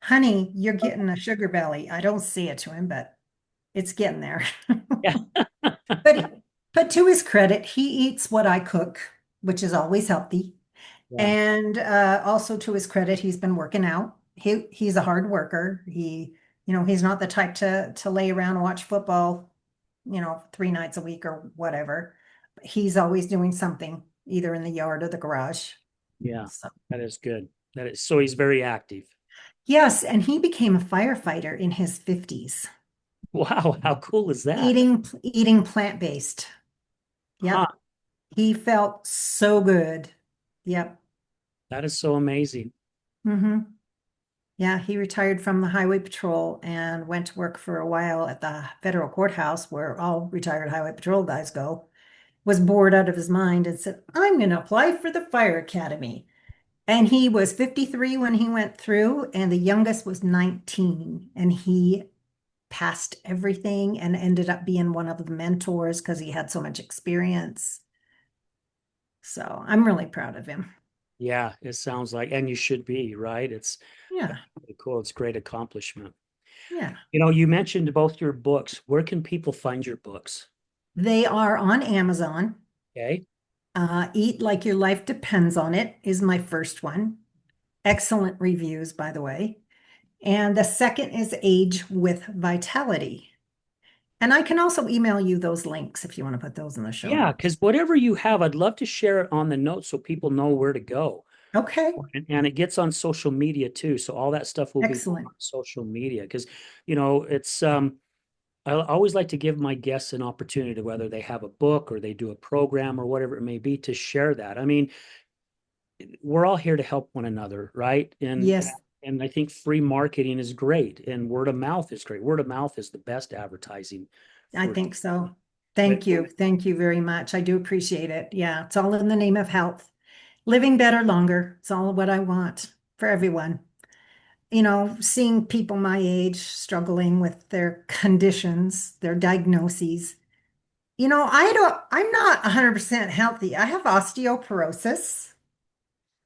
honey, you're getting a sugar belly. I don't see it to him, but it's getting there. Yeah. But but to his credit, he eats what I cook, which is always healthy. Yeah. And also to his credit, he's been working out. He's a hard worker. He's not the type to lay around and watch football, 3 nights a week or whatever. He's always doing something, either in the yard or the garage. Yeah. So That is good. That is so he's very active. yes, and he became a firefighter in his 50s, Wow, how cool is that? eating plant-based. Huh. Yep. He felt so good. Yep. That is so amazing. Hmm. Yeah, he retired from the highway patrol and went to work for a while at the federal courthouse where all retired highway patrol guys go. Was bored out of his mind and said, I'm going to apply for the fire academy. And he was 53 when he went through, and the youngest was 19. And he passed everything and ended up being one of the mentors because he had so much experience. So I'm really proud of him. Yeah, it sounds like, and you should be, right? That's Yeah, really cool. It's great accomplishment. yeah. You mentioned both your books. Where can people find your books? They are on Amazon. Okay. Eat Like Your Life Depends on It is my first one. Excellent reviews, by the way. And the second is Age with Vitality. And I can also email you those links if you want to put those in the show Yeah, notes. because whatever you have, I'd love to share it on the notes so people know where to go. Okay, And it gets on social media too. So all that stuff will be excellent. on social media because, it's I always like to give my guests an opportunity, whether they have a book or they do a program or whatever it may be, to share that. I mean, we're all here to help one another, right? And Yes, and I think free marketing is great and word of mouth is great. Word of mouth is the best advertising I for, think so. but Thank you. Thank you very much. I do appreciate it. Yeah, it's all in the name of health. Living better longer. It's all what I want for everyone. Seeing people my age struggling with their conditions, their diagnoses. I'm not 100% healthy. I have osteoporosis.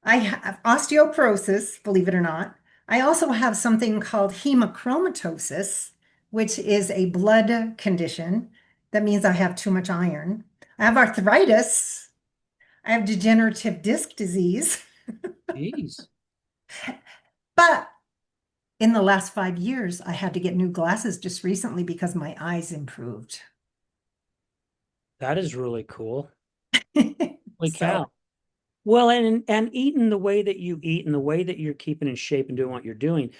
I have osteoporosis, believe it or not. I also have something called hemochromatosis, which is a blood condition. That means I have too much iron. I have arthritis. I have degenerative disc disease. geez, But in the last 5 years, I had to get new glasses just recently because my eyes improved. that is really cool. Holy So cow. Well, and eating the way that you eat and the way that you're keeping in shape and doing what you're doing,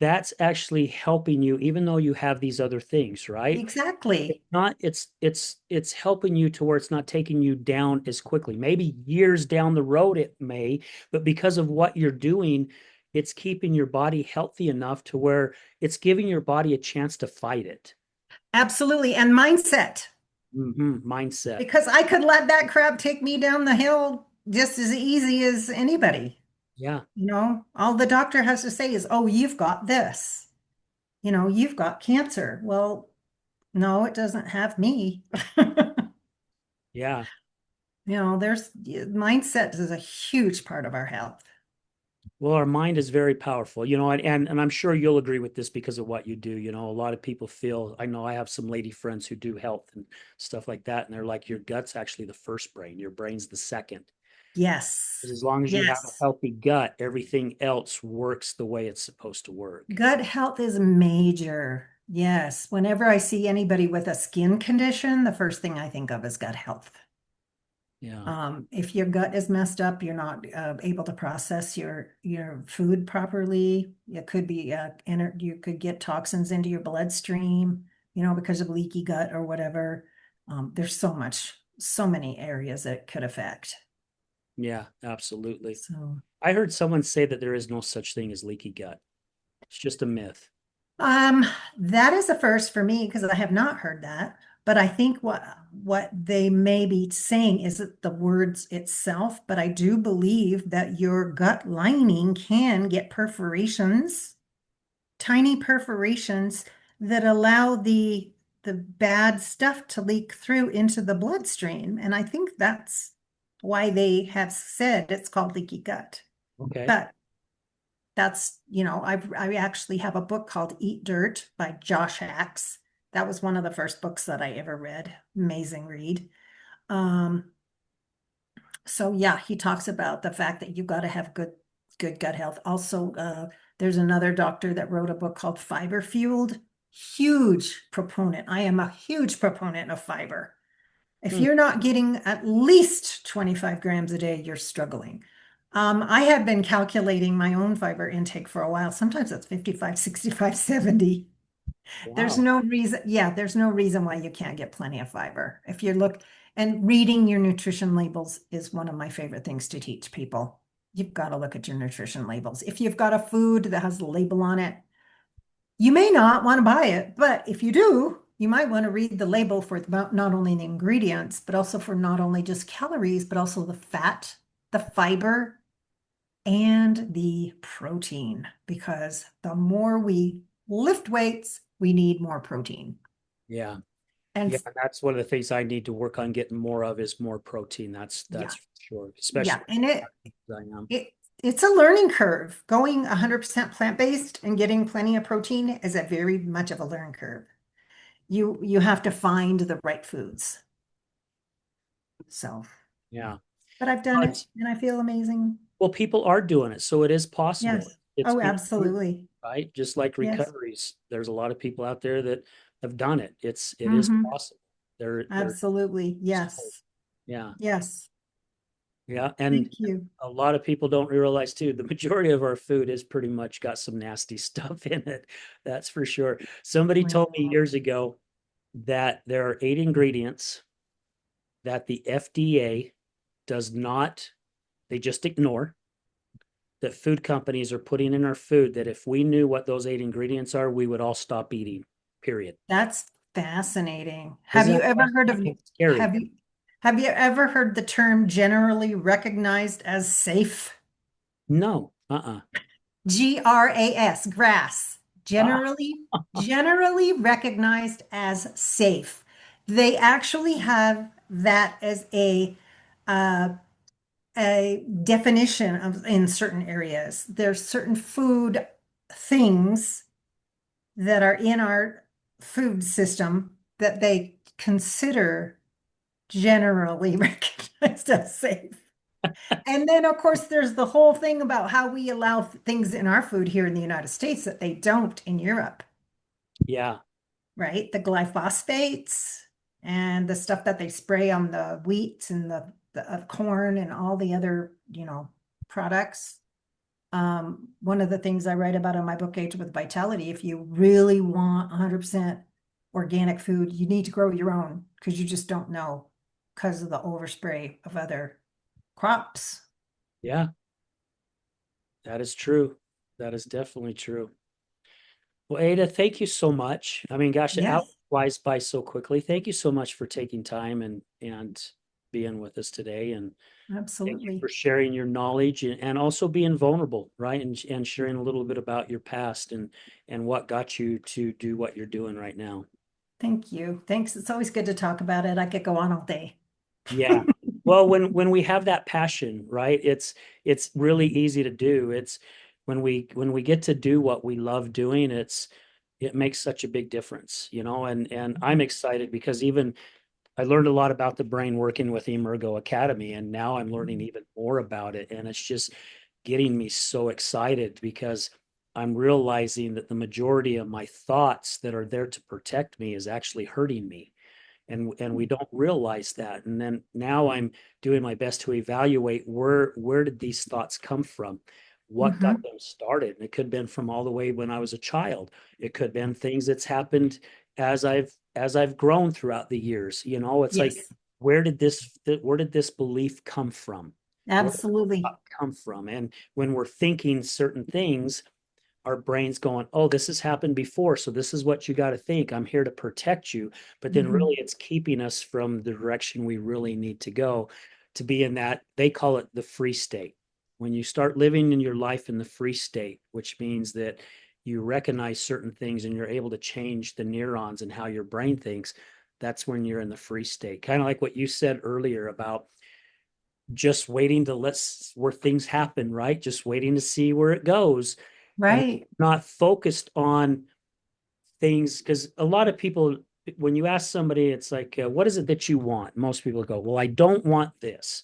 that's actually helping you, even though you have these other things, right? It's exactly. not, it's helping you to where it's not taking you down as quickly. Maybe years down the road it may, but because of what you're doing, it's keeping your body healthy enough to where it's giving your body a chance to fight it. Absolutely. And mindset, Mindset. because I could let that crap take me down the hill just as easy as anybody. Yeah. All the doctor has to say is, oh, you've got this. You've got cancer. Well, no, it doesn't have me. Yeah. There's mindset is a huge part of our health. Well, our mind is very powerful, and I'm sure you'll agree with this because of what you do. A lot of people feel, I know I have some lady friends who do health and stuff like that, and they're like, your gut's actually the first brain, your brain's the second. Yes. Because as long as you have a Yes. healthy gut, everything else works the way it's supposed to work. Gut health is major. Yes. Whenever I see anybody with a skin condition, the first thing I think of is gut health. Yeah. If your gut is messed up, you're not able to process your food properly. It could be you could get toxins into your bloodstream, because of leaky gut or whatever. There's so many areas that it could affect. Yeah, absolutely. So, I heard someone say that there is no such thing as leaky gut. It's just a myth. um, that is a first for me because I have not heard that. But I think what they may be saying isn't the words itself, but I do believe that your gut lining can get perforations, tiny perforations that allow the bad stuff to leak through into the bloodstream. And I think that's why they have said it's called leaky gut. Okay. But I actually have a book called Eat Dirt by Josh Axe. That was one of the first books that I ever read. Amazing read. Um, so yeah, he talks about the fact that you've got to have good gut health. Also, there's another doctor that wrote a book called Fiber Fueled. Huge proponent. I am a huge proponent of fiber. If Hmm. you're not getting at least 25 grams a day, you're struggling. I have been calculating my own fiber intake for a while. Sometimes it's 55, 65, 70. There's Wow. no reason, yeah, there's no reason why you can't get plenty of fiber. If you look and reading your nutrition labels is one of my favorite things to teach people. You've got to look at your nutrition labels. If you've got a food that has a label on it, you may not want to buy it, but if you do, you might want to read the label for not only the ingredients, but also for not only just calories, but also the fat, the fiber, and the protein. Because the more we lift weights, we need more protein. Yeah. And Yeah, that's one of the things I need to work on getting more of is more protein. That's yeah, for sure, yeah, especially and as I am. it's a learning curve. Going 100% plant-based and getting plenty of protein is a very much of a learning curve. You have to find the right foods. So, Yeah. but I've done it But and I feel amazing. well, people are doing it, so it is possible. Yes. It's Oh, being proven, absolutely. right? Just like Yes. recoveries, there's a lot of people out there that have done it. It is Hmm. possible. They're Absolutely. Yes. yeah. Yes. Yeah. And Thank you. a lot of people don't realize too, the majority of our food is pretty much got some nasty stuff in it. That's for sure. Somebody told me Well, years ago that there are 8 ingredients that the FDA does not, they just ignore, that food companies are putting in our food, that if we knew what those 8 ingredients are, we would all stop eating, period. that's fascinating. Isn't that fascinating? It's scary. Have you have you ever heard the term generally recognized as safe? No. GRAS, grass, Ah, generally recognized as safe. They actually have that as uh, a definition of in certain areas. There's certain food things that are in our food system that they consider generally recognized as safe. And then, of course, there's the whole thing about how we allow things in our food here in the United States that they don't in Europe, yeah. right? The glyphosates and the stuff that they spray on the wheat and the corn and all the other, products. One of the things I write about in my book, Age with Vitality, if you really want 100% organic food, you need to grow your own because you just don't know because of the overspray of other crops. Yeah. That is true. That is definitely true. Well, Ada, thank you so much. I mean, gosh, the hour Yes. flies by so quickly. Thank you so much for taking time and being with us today. And thank you for Absolutely. sharing your knowledge and also being vulnerable, right? And sharing a little bit about your past and what got you to do what you're doing right now. Thank you. Thanks. It's always good to talk about it. I could go on all day. Yeah. Well, when we have that passion, right? It's really easy to do. It's when we get to do what we love doing, it makes such a big difference, and I'm excited because even I learned a lot about the brain working with Emergo Academy, and now I'm learning even more about it. And it's just getting me so excited because I'm realizing that the majority of my thoughts that are there to protect me is actually hurting me. And we don't realize that. And then now I'm doing my best to evaluate where did these thoughts come from? What got Hmm. them started? And it could have been from all the way when I was a child. It could have been things that's happened as I've grown throughout the years. It's like Yes, where did this belief come from? Where did that absolutely. thought come from? And when we're thinking certain things, our brain's going, oh, this has happened before. So this is what you got to think. I'm here to protect you. But then Hmm. really it's keeping us from the direction we really need to go to be in that, they call it the free state. When you start living in your life in the free state, which means that you recognize certain things and you're able to change the neurons and how your brain thinks, that's when you're in the free state. Kind of like what you said earlier about just waiting to let where things happen, right? Just waiting to see where it goes and Right, not focused on things. Because a lot of people, when you ask somebody, it's like, what is it that you want? Most people go, well, I don't want this.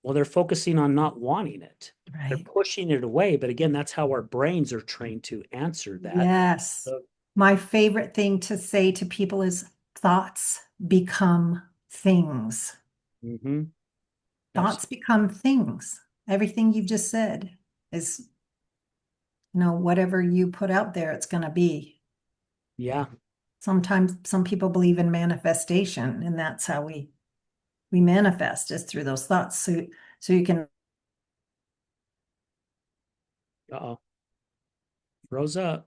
Well, they're focusing on not wanting it. They're right. pushing it away. But again, that's how our brains are trained to answer that. Yes. So, My favorite thing to say to people is thoughts become things. mm-hmm, Thoughts absolutely. become things. Everything you've just said is, whatever you put out there, it's going to be. Yeah. Sometimes some people believe in manifestation, and that's how we manifest is through those thoughts. So you can Uh-oh. Rose up.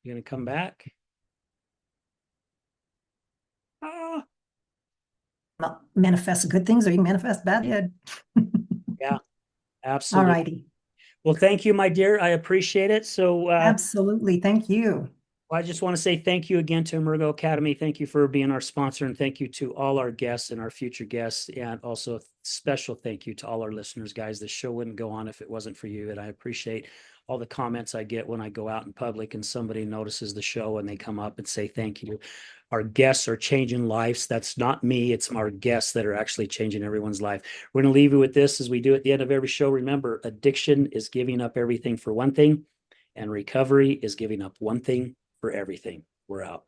You gonna come back? Ah, manifest good things or you can manifest bad. Yeah. yeah, All absolutely. righty. Well, thank you, my dear. I appreciate it. So, Absolutely. Thank you. well, I just want to say thank you again to Emergo Academy. Thank you for being our sponsor, and thank you to all our guests and our future guests. And also a special thank you to all our listeners, guys. The show wouldn't go on if it wasn't for you. And I appreciate all the comments I get when I go out in public and somebody notices the show and they come up and say thank you. Our guests are changing lives. That's not me. It's our guests that are actually changing everyone's life. We're going to leave you with this as we do at the end of every show. Remember, addiction is giving up everything for one thing, and recovery is giving up one thing for everything. We're out.